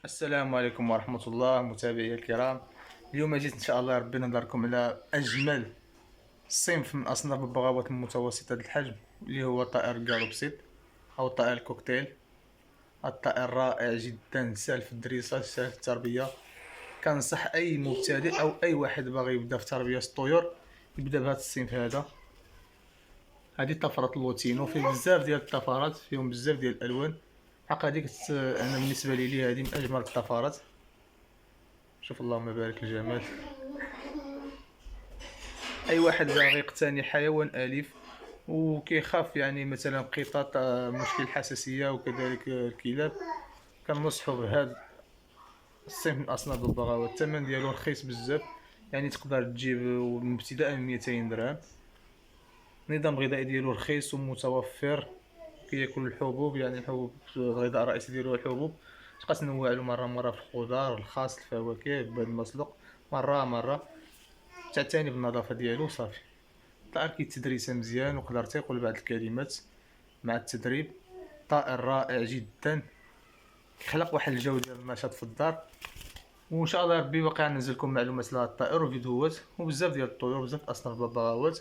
السلام عليكم ورحمة الله متابعي الكرام. اليوم جيت إن شاء الله ربي نهضركم على أجمل صنف من أصناف البغاوات المتوسطة الحجم، اللي هو طائر الكالوبسيد أو طائر الكوكتيل. الطائر رائع جدا، سهل في الدريسة، سهل في التربية. كنصح أي مبتدئ أو أي واحد باغي يبدا في تربية الطيور يبدا بهذا الصنف هذا. هذه طفرة اللوتينو، فيه بزاف ديال الطفرات، فيهم بزاف ديال الألوان. حق هذيك أنا بالنسبة لي هذه من أجمل الطفرات. شوف اللهم بارك الجمال. اي واحد باغي يقتني حيوان اليف وكيخاف يعني مثلا قطط مشكل الحساسيه وكذلك الكلاب، كنصحو بهذا الصنف من اصناف البغاوات. الثمن ديالو رخيص بزاف، يعني تقدر تجيب من ابتداء من 200 درهم. النظام الغذائي ديالو رخيص ومتوفر، كياكل الحبوب، يعني الحبوب الغذاء الرئيسي ديالو هو الحبوب. تبقى تنوع له مره في الخضار، الخاص، الفواكه، البيض المسلوق، مره تعتني بالنظافه ديالو صافي. طائر كيتدريس مزيان وقدر تيقول بعض الكلمات مع التدريب. طائر رائع جدا، كيخلق واحد الجو ديال النشاط في الدار. وان شاء الله ربي باقي ننزل لكم معلومات على الطائر وفيديوهات وبزاف ديال الطيور، بزاف اصناف الببغاوات.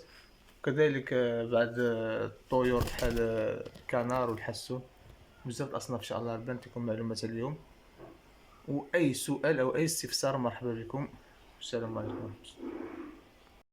كذلك بعد الطيور بحال الكنار والحسون، بزاف الاصناف. ان شاء الله ربي نعطيكم معلومات اليوم، واي سؤال او اي استفسار مرحبا بكم. السلام عليكم.